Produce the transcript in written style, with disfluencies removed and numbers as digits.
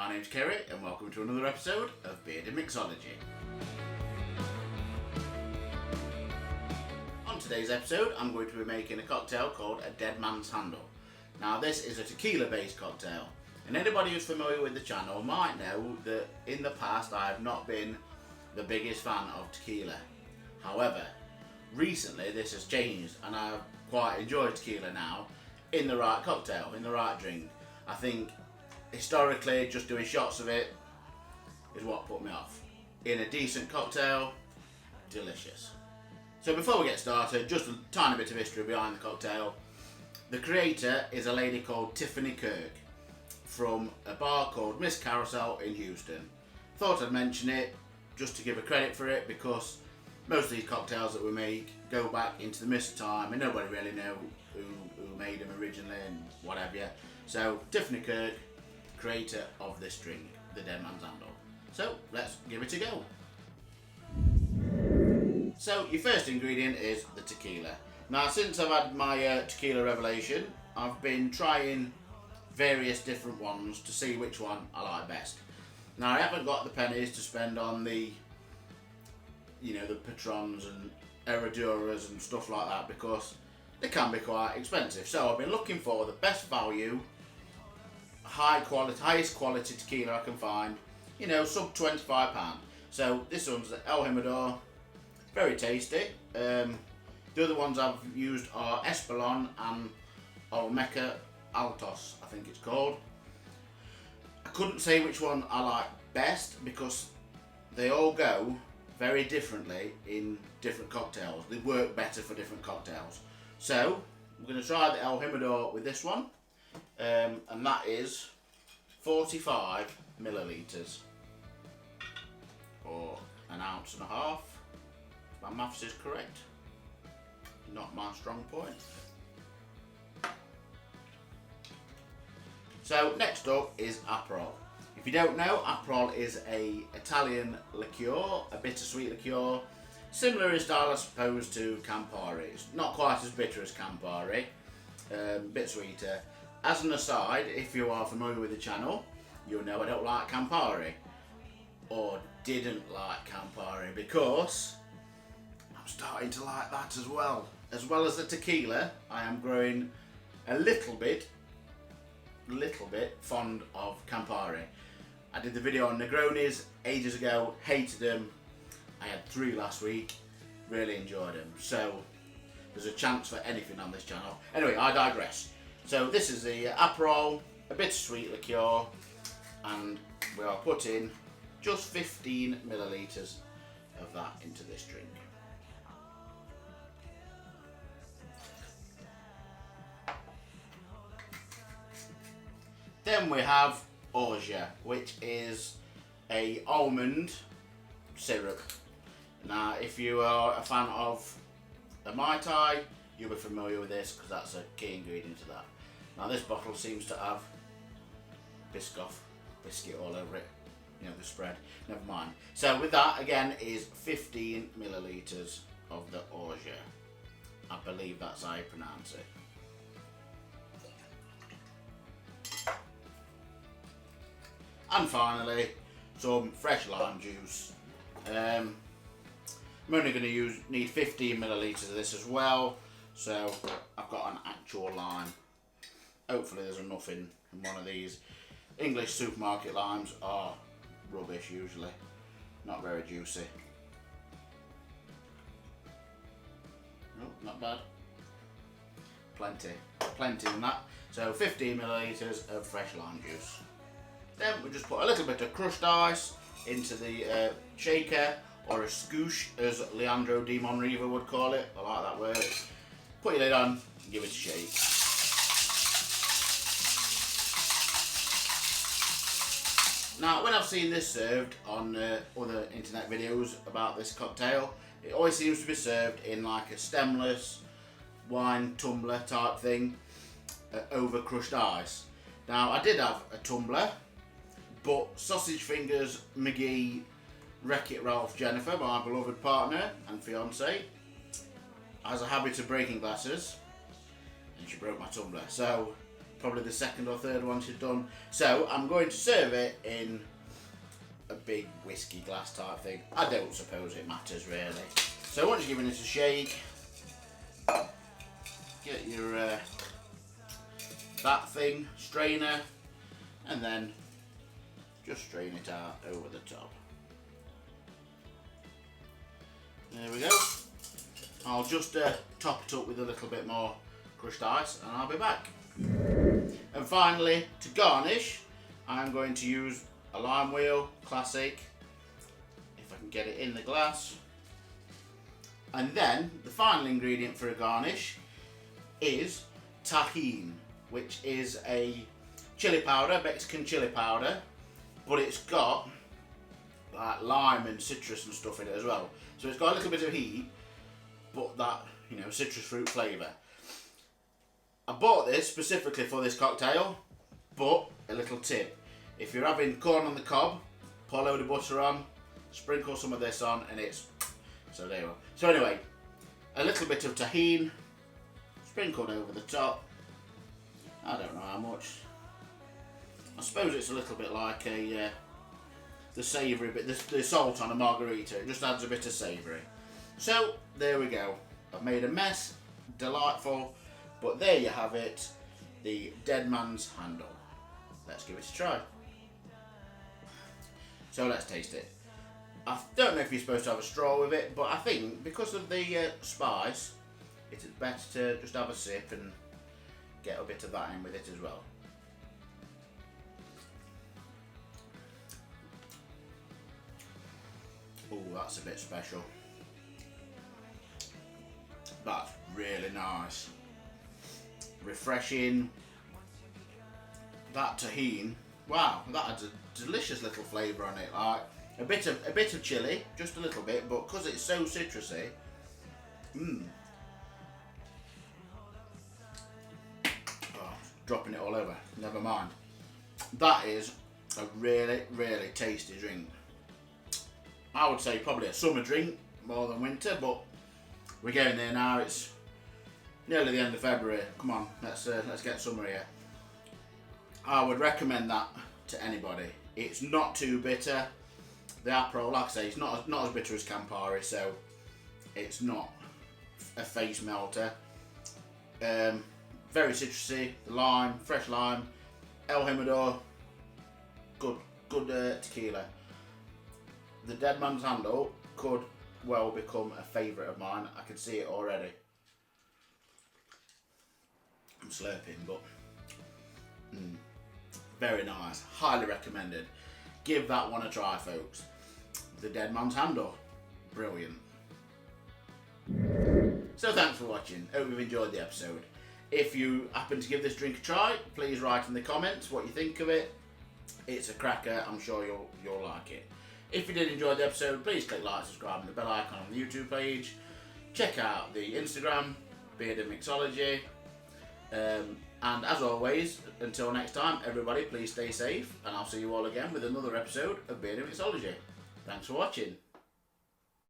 My name's Kerry and welcome to another episode of Bearded Mixology. On today's episode I'm going to be making a cocktail called a Dead Man's Handle. Now this is a tequila based cocktail, and anybody who's familiar with the channel might know that in the past I have not been the biggest fan of tequila. However, recently this has changed and I quite enjoy tequila now in the right cocktail, in the right drink. I think historically just doing shots of it is what put me off. In a decent cocktail, delicious. So before we get started, just a tiny bit of history behind the cocktail. The creator is a lady called Tiffany Kirk from a bar called Miss Carousel in Houston. Thought I'd mention it just to give her credit for it, because most of these cocktails that we make go back into the mist of time and nobody really know who made them originally and whatever. So Tiffany Kirk, creator of this drink, the Dead Man's Handle. So let's give it a go. So your first ingredient is the tequila. Now since I've had my tequila revelation, I've been trying various different ones to see which one I like best. Now I haven't got the pennies to spend on the Patrons and Herraduras and stuff like that, because they can be quite expensive. So I've been looking for the best value, highest quality tequila I can find, sub £25. So this one's the El Jimador, very tasty. The other ones I've used are Espolon and Olmeca Altos, I think it's called. I couldn't say which one I like best because they all go very differently in different cocktails. They work better for different cocktails. So we're going to try the El Jimador with this one, and that is 45 millilitres, or an ounce and a half. My maths is correct. Not my strong point. So next up is Aperol. If you don't know, Aperol is a Italian liqueur, a bittersweet liqueur, similar in style I suppose to Campari. It's not quite as bitter as Campari, a bit sweeter. As an aside, if you are familiar with the channel, you'll know I don't like Campari, or didn't like Campari, because I'm starting to like that as well. As well as the tequila, I am growing a little bit fond of Campari. I did the video on Negronis ages ago, hated them. I had 3 last week, really enjoyed them. So there's a chance for anything on this channel. Anyway, I digress. So this is the Aperol, a bittersweet liqueur, and we are putting just 15 millilitres of that into this drink. Then we have Orgeat, which is a almond syrup. Now if you are a fan of a Mai Tai, you'll be familiar with this because that's a key ingredient to that. Now this bottle seems to have biscuit all over it, the spread, never mind. So with that again is 15 millilitres of the Orgeat. I believe that's how you pronounce it. And finally, some fresh lime juice. I'm only going to need 15 millilitres of this as well, so I've got an actual lime. Hopefully there's enough in one of these. English supermarket limes are rubbish usually, not very juicy. No, not bad. Plenty in that. So 15 millilitres of fresh lime juice. Then we just put a little bit of crushed ice into the shaker, or a scoosh as Leandro Di Monriva would call it. I like that word. Put your lid on and give it a shake. Now when I've seen this served on other internet videos about this cocktail, it always seems to be served in like a stemless wine tumbler type thing over crushed ice. Now I did have a tumbler, but Sausage Fingers McGee, Wreck-It Ralph Jennifer, my beloved partner and fiance, has a habit of breaking glasses, and she broke my tumbler. So probably the second or third one she's done. So I'm going to serve it in a big whiskey glass type thing. I don't suppose it matters really. So once you're giving it a shake, get your that thing, strainer, and then just strain it out over the top. There we go. I'll just top it up with a little bit more crushed ice and I'll be back. And finally, to garnish, I'm going to use a lime wheel, classic, if I can get it in the glass. And then the final ingredient for a garnish is Tajin, which is a chili powder, Mexican chili powder, but it's got like lime and citrus and stuff in it as well. So it's got a little bit of heat, but that, you know, citrus fruit flavour. I bought this specifically for this cocktail, but a little tip. If you're having corn on the cob, pour a load of butter on, sprinkle some of this on, and it's, so there you are. So anyway, a little bit of Tajin, sprinkled over the top. I don't know how much. I suppose it's a little bit like a the savoury bit, the salt on a margarita. It just adds a bit of savoury. So there we go. I've made a mess, delightful, but there you have it, the Dead Man's Handle. Let's give it a try. So let's taste it. I don't know if you're supposed to have a straw with it, but I think because of the spice, it's better to just have a sip and get a bit of that in with it as well. Oh, that's a bit special. That's really nice. Refreshing. That Tajin, wow, that adds a delicious little flavour on it. Like a bit of chili, just a little bit, but because it's so citrusy, oh, dropping it all over. Never mind. That is a really, really tasty drink. I would say probably a summer drink more than winter, but we're getting there now. It's nearly the end of February. Come on, let's get summer here. I would recommend that to anybody. It's not too bitter. The Aperol, like I say, it's not as bitter as Campari, so it's not a face melter. Very citrusy. The lime, fresh lime, El Jimador, good tequila. The Dead Man's Handle could well become a favourite of mine. I can see it already. I'm slurping, but very nice. Highly recommended. Give that one a try, folks. The Dead Man's Handle. Brilliant. So thanks for watching. Hope you've enjoyed the episode. If you happen to give this drink a try, please write in the comments what you think of it. It's a cracker. I'm sure you'll like it. If you did enjoy the episode, please click like, subscribe, and the bell icon on the YouTube page. Check out the Instagram, Bearded Mixology. And as always, until next time, everybody, please stay safe, and I'll see you all again with another episode of Bearded Mixology. Thanks for watching.